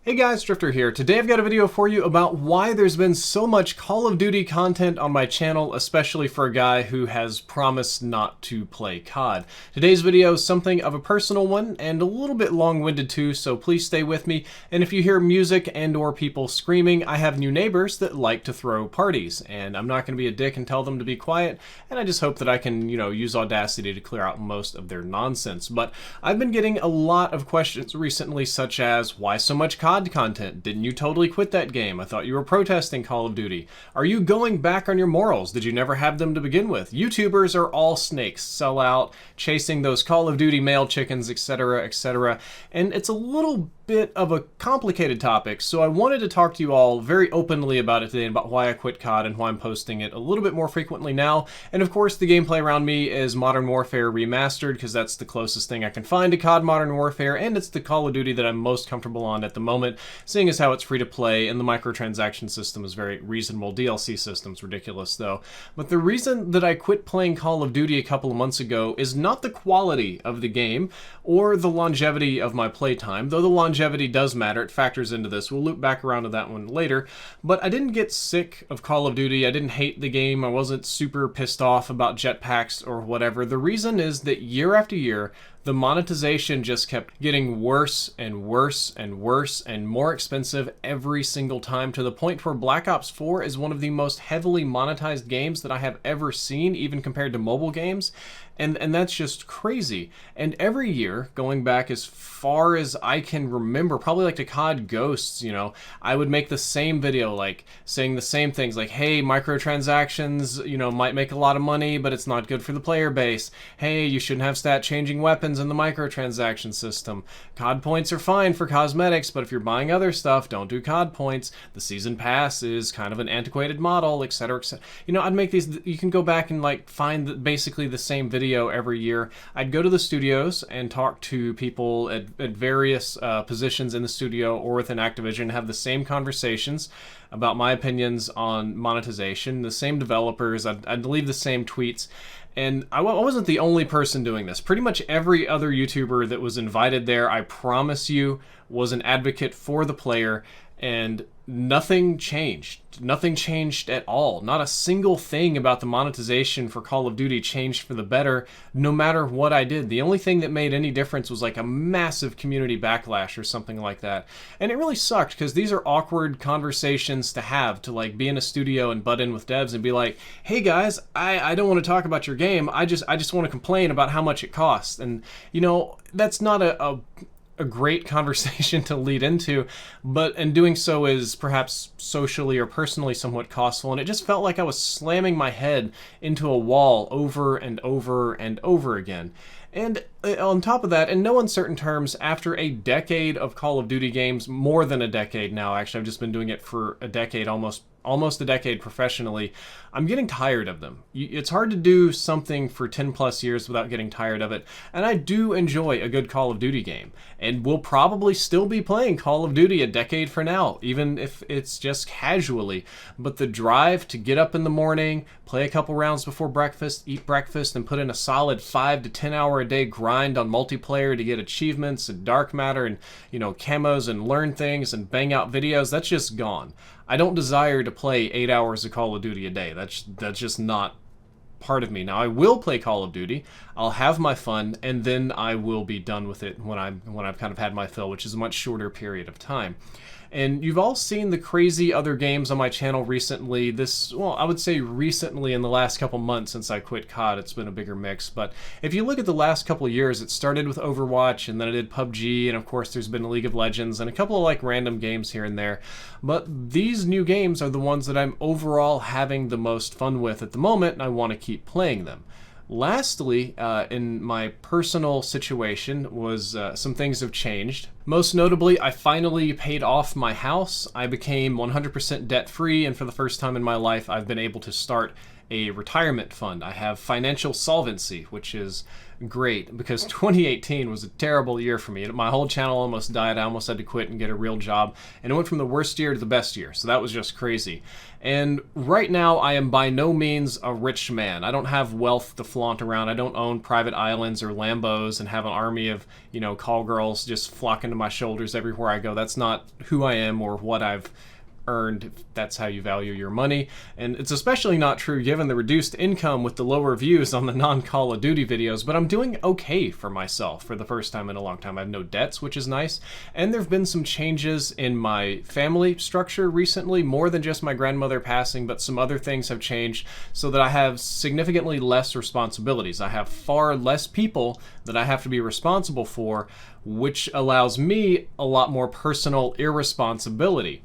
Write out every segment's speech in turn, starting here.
Hey guys, Drifter here. Today I've got a video for you about why there's been so much Call of Duty content on my channel, especially for a guy who has promised not to play COD. Today's video is something of a personal one and a little bit long-winded too, so please stay with me. And if you hear music and or people screaming, I have new neighbors that like to throw parties, and I'm not going to be a dick and tell them to be quiet, and I just hope that I can, use Audacity to clear out most of their nonsense. But I've been getting a lot of questions recently, such as, why so much COD content? Didn't you totally quit that game? I thought you were protesting Call of Duty. Are you going back on your morals? Did you never have them to begin with? YouTubers are all snakes, sell out, chasing those Call of Duty male chickens, etc., etc. And it's a little bit of a complicated topic, so I wanted to talk to you all very openly about it today, about why I quit COD and why I'm posting it a little bit more frequently now. And of course, the gameplay around me is Modern Warfare Remastered, because that's the closest thing I can find to COD Modern Warfare, and it's the Call of Duty that I'm most comfortable on at the moment, seeing as how it's free to play and the microtransaction system is very reasonable. DLC system's ridiculous though. But the reason that I quit playing Call of Duty a couple of months ago is not the quality of the game or the longevity of my playtime, though the longevity does matter. It factors into this. We'll loop back around to that one later. But I didn't get sick of Call of Duty. I didn't hate the game. I wasn't super pissed off about jetpacks or whatever. The reason is that year after year, the monetization just kept getting worse and worse and worse and more expensive every single time, to the point where Black Ops 4 is one of the most heavily monetized games that I have ever seen, even compared to mobile games. And that's just crazy. And every year, going back as far as I can remember, probably like to COD Ghosts, I would make the same video, like saying the same things, like, hey, microtransactions, might make a lot of money, but it's not good for the player base. Hey, you shouldn't have stat changing weapons in the microtransaction system. COD points are fine for cosmetics, but if you're buying other stuff, don't do COD points. The season pass is kind of an antiquated model, etc., etc. I'd make these. You can go back and find basically the same video every year. I'd go to the studios and talk to people at various positions in the studio or within Activision, have the same conversations about my opinions on monetization, the same developers. I'd leave the same tweets. And I wasn't the only person doing this. Pretty much every other YouTuber that was invited there, I promise you, was an advocate for the player, and nothing changed. Nothing changed at all. Not a single thing about the monetization for Call of Duty changed for the better, no matter what I did. The only thing that made any difference was like a massive community backlash or something like that. And it really sucked, because these are awkward conversations to have, to be in a studio and butt in with devs and be like, hey guys, I don't want to talk about your game. I just want to complain about how much it costs. And that's not a great conversation to lead into, and doing so is perhaps socially or personally somewhat costful, and it just felt like I was slamming my head into a wall over and over and over again. And on top of that, in no uncertain terms, after a decade of Call of Duty games, more than a decade now, actually, I've just been doing it for a decade, almost a decade professionally, I'm getting tired of them. It's hard to do something for 10 plus years without getting tired of it, and I do enjoy a good Call of Duty game, and will probably still be playing Call of Duty a decade from now, even if it's just casually. But the drive to get up in the morning, play a couple rounds before breakfast, eat breakfast, and put in a solid 5 to 10 hour a day grind on multiplayer to get achievements and dark matter and camos and learn things and bang out videos, that's just gone. I don't desire to play 8 hours of Call of Duty a day. That's just not part of me. Now, I will play Call of Duty. I'll have my fun, and then I will be done with it when I've kind of had my fill, which is a much shorter period of time. And you've all seen the crazy other games on my channel recently. I would say recently in the last couple months since I quit COD, it's been a bigger mix. But if you look at the last couple of years, it started with Overwatch, and then I did PUBG, and of course there's been League of Legends, and a couple of random games here and there. But these new games are the ones that I'm overall having the most fun with at the moment, and I want to keep playing them. Lastly, in my personal situation, was some things have changed. Most notably, I finally paid off my house. I became 100% debt-free, and for the first time in my life, I've been able to start a retirement fund. I have financial solvency, which is great because 2018 was a terrible year for me. My whole channel almost died. I almost had to quit and get a real job, and it went from the worst year to the best year, so that was just crazy. And right now I am by no means a rich man. I don't have wealth to flaunt around. I don't own private islands or Lambos and have an army of, call girls just flocking to my shoulders everywhere I go. That's not who I am or what I've earned, if that's how you value your money. And it's especially not true given the reduced income with the lower views on the non-Call of Duty videos, but I'm doing okay for myself for the first time in a long time. I have no debts, which is nice, and there have been some changes in my family structure recently, more than just my grandmother passing, but some other things have changed so that I have significantly less responsibilities. I have far less people that I have to be responsible for, which allows me a lot more personal irresponsibility.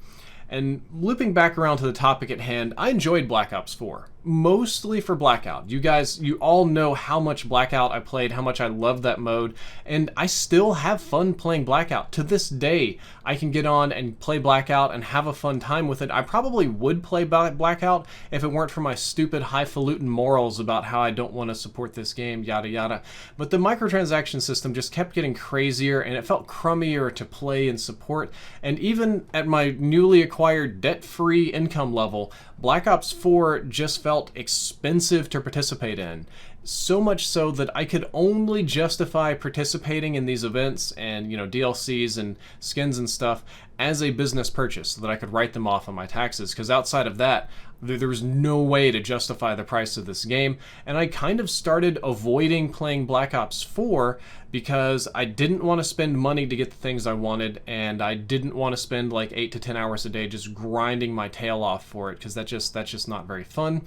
And looping back around to the topic at hand, I enjoyed Black Ops 4, mostly for Blackout. You guys, you all know how much Blackout I played, how much I loved that mode, and I still have fun playing Blackout. To this day, I can get on and play Blackout and have a fun time with it. I probably would play Blackout if it weren't for my stupid highfalutin morals about how I don't want to support this game, yada yada. But the microtransaction system just kept getting crazier, and it felt crummier to play and support. And even at my newly acquired debt-free income level, Black Ops 4 just felt expensive to participate in. So much so that I could only justify participating in these events and, DLCs and skins and stuff as a business purchase so that I could write them off on my taxes, because outside of that, there was no way to justify the price of this game. And I kind of started avoiding playing Black Ops 4 because I didn't want to spend money to get the things I wanted, and I didn't want to spend like 8 to 10 hours a day just grinding my tail off for it, because that's just not very fun.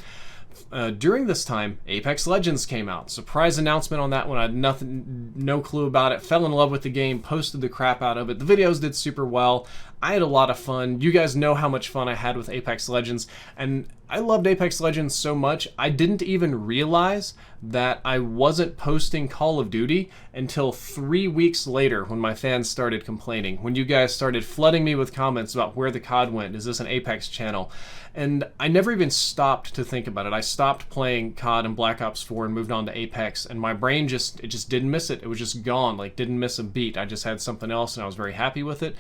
During this time, Apex Legends came out. Surprise announcement on that one. I had no clue about it. Fell in love with the game, posted the crap out of it. The videos did super well. I had a lot of fun. You guys know how much fun I had with Apex Legends, and I loved Apex Legends so much, I didn't even realize that I wasn't posting Call of Duty until 3 weeks later when my fans started complaining. When you guys started flooding me with comments about where the COD went, is this an Apex channel? And I never even stopped to think about it. I stopped playing COD and Black Ops 4 and moved on to Apex, and my brain just didn't miss it. It was just gone, like didn't miss a beat. I just had something else and I was very happy with it.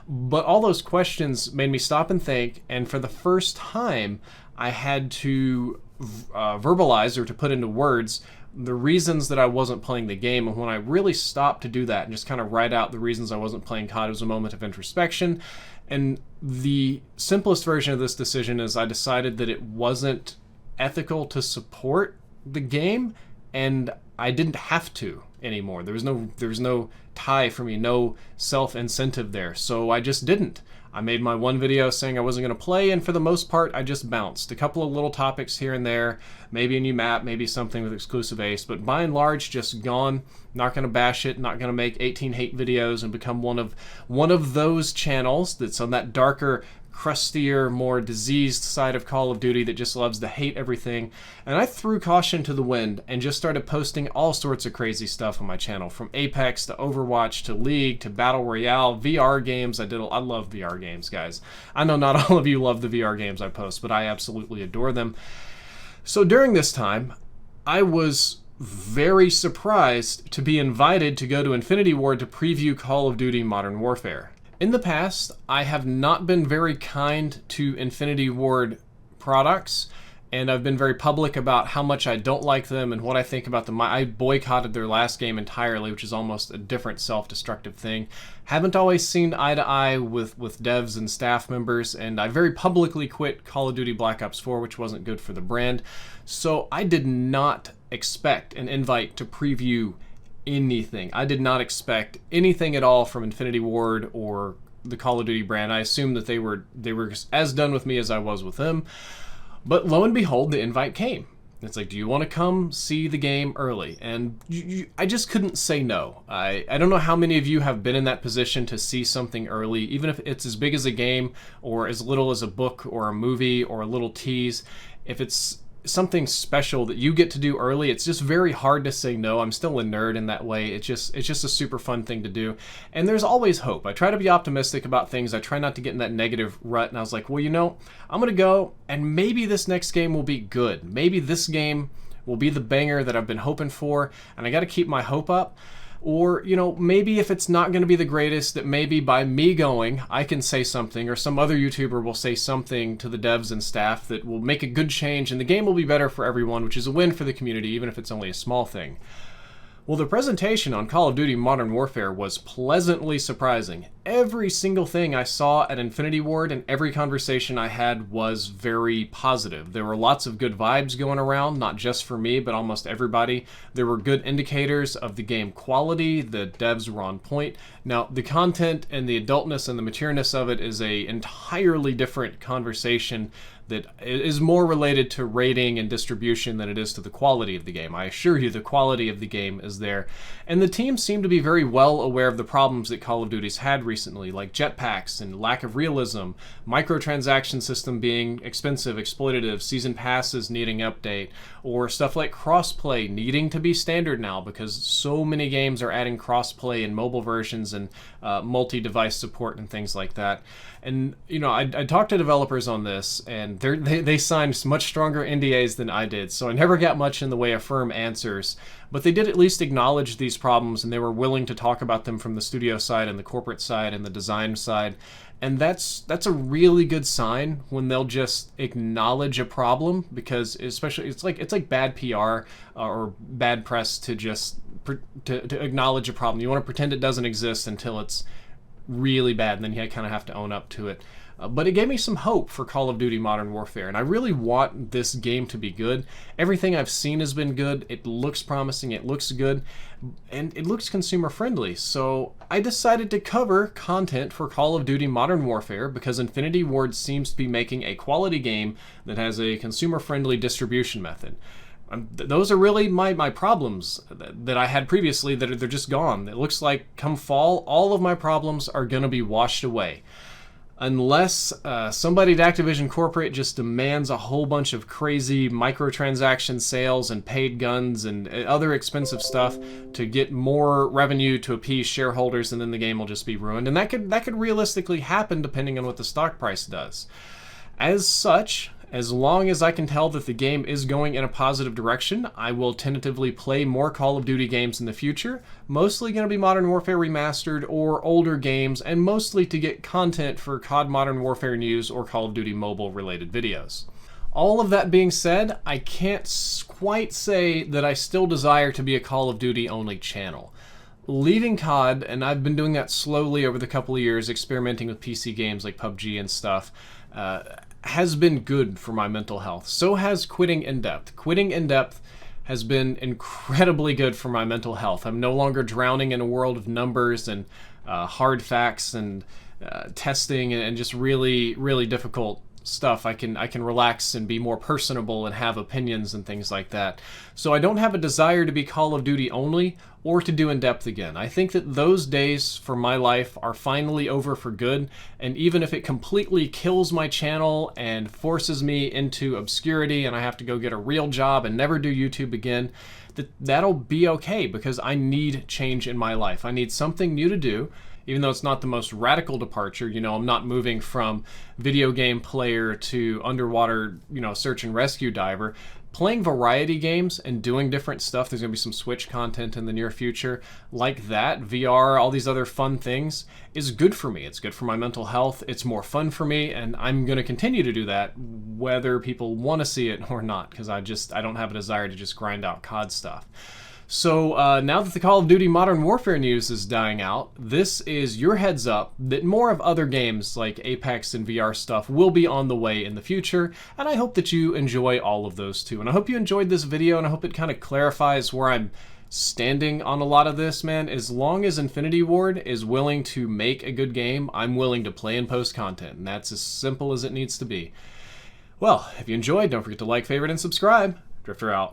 But all those questions made me stop and think, and for the first time, I had to verbalize, or to put into words, the reasons that I wasn't playing the game. And when I really stopped to do that and just kind of write out the reasons I wasn't playing COD, it was a moment of introspection. And the simplest version of this decision is I decided that it wasn't ethical to support the game, and I didn't have to anymore. There was no tie for me, no self-incentive there, so I just didn't. I made my one video saying I wasn't going to play, and for the most part, I just bounced. A couple of little topics here and there, maybe a new map, maybe something with exclusive ace, but by and large, just gone. Not going to bash it, not going to make 18 hate videos and become one of those channels that's on that darker, crustier, more diseased side of Call of Duty that just loves to hate everything. And I threw caution to the wind and just started posting all sorts of crazy stuff on my channel, from Apex to Overwatch to League to Battle Royale, VR games. I love VR games, guys. I know not all of you love the VR games I post, but I absolutely adore them. So during this time, I was very surprised to be invited to go to Infinity Ward to preview Call of Duty Modern Warfare. In the past, I have not been very kind to Infinity Ward products, and I've been very public about how much I don't like them and what I think about them. I boycotted their last game entirely, which is almost a different self-destructive thing. Haven't always seen eye to eye with devs and staff members, and I very publicly quit Call of Duty Black Ops 4, which wasn't good for the brand. So I did not expect an invite to preview anything. I did not expect anything at all from Infinity Ward or the Call of Duty brand. I assumed that they were as done with me as I was with them. But lo and behold, the invite came. It's like, do you want to come see the game early? And I just couldn't say no. I don't know how many of you have been in that position to see something early, even if it's as big as a game or as little as a book or a movie or a little tease. If it's something special that you get to do early, it's just very hard to say no. I'm still a nerd in that way. It's just a super fun thing to do. And there's always hope. I try to be optimistic about things. I try not to get in that negative rut. And I was like, well, you know, I'm going to go and maybe this next game will be good. Maybe this game will be the banger that I've been hoping for. And I got to keep my hope up. Or, you know, maybe if it's not going to be the greatest, that maybe by me going, I can say something, or some other YouTuber will say something to the devs and staff that will make a good change, and the game will be better for everyone, which is a win for the community, even if it's only a small thing. Well, the presentation on Call of Duty Modern Warfare was pleasantly surprising. Every single thing I saw at Infinity Ward and every conversation I had was very positive. There were lots of good vibes going around, not just for me, but almost everybody. There were good indicators of the game quality. The devs were on point. Now, the content and the adultness and the matureness of it is a entirely different conversation that is more related to rating and distribution than it is to the quality of the game. I assure you the quality of the game is there. And the team seemed to be very well aware of the problems that Call of Duty's had recently, like jetpacks and lack of realism, microtransaction system being expensive, exploitative, season passes needing update, or stuff like crossplay needing to be standard now because so many games are adding crossplay in mobile versions and multi-device support and things like that. And, you know, I talked to developers on this, and they signed much stronger NDAs than I did, so I never got much in the way of firm answers. But they did at least acknowledge these problems, and they were willing to talk about them from the studio side and the corporate side and the design side. And that's a really good sign when they'll just acknowledge a problem, because especially it's like bad PR or bad press to just to acknowledge a problem. You want to pretend it doesn't exist until it's really bad, and then you kind of have to own up to it. But it gave me some hope for Call of Duty Modern Warfare, and I really want this game to be good. Everything I've seen has been good. It looks promising, it looks good, and it looks consumer friendly. So I decided to cover content for Call of Duty Modern Warfare because Infinity Ward seems to be making a quality game that has a consumer friendly distribution method. Those are really my problems that I had previously, that they're just gone. It looks like come fall, all of my problems are going to be washed away. Unless somebody at Activision Corporate just demands a whole bunch of crazy microtransaction sales and paid guns and other expensive stuff to get more revenue to appease shareholders, and then the game will just be ruined. And that could realistically happen depending on what the stock price does. As such, as long as I can tell that the game is going in a positive direction, I will tentatively play more Call of Duty games in the future, mostly going to be Modern Warfare Remastered or older games, and mostly to get content for CoD Modern Warfare news or Call of Duty mobile related videos. All of that being said, I can't quite say that I still desire to be a Call of Duty only channel. Leaving CoD, and I've been doing that slowly over the couple of years, experimenting with PC games like PUBG and stuff, has been good for my mental health. So has quitting In-Depth. Quitting In-Depth has been incredibly good for my mental health. I'm no longer drowning in a world of numbers and hard facts and testing and just really, really difficult stuff. I can relax and be more personable and have opinions and things like that. So I don't have a desire to be Call of Duty only or to do In-Depth again. I think that those days for my life are finally over for good, and even if it completely kills my channel and forces me into obscurity and I have to go get a real job and never do YouTube again, that'll be okay, because I need change in my life. I need something new to do. Even though it's not the most radical departure, you know, I'm not moving from video game player to underwater, you know, search and rescue diver. Playing variety games and doing different stuff, there's going to be some Switch content in the near future, like that, VR, all these other fun things, is good for me. It's good for my mental health, it's more fun for me, and I'm going to continue to do that whether people want to see it or not, because I don't have a desire to just grind out COD stuff. So now that the Call of Duty Modern Warfare news is dying out, this is your heads up that more of other games like Apex and VR stuff will be on the way in the future, and I hope that you enjoy all of those too. And I hope you enjoyed this video, and I hope it kind of clarifies where I'm standing on a lot of this, man. As long as Infinity Ward is willing to make a good game, I'm willing to play and post content, and that's as simple as it needs to be. Well, if you enjoyed, don't forget to like, favorite, and subscribe. Drifter out.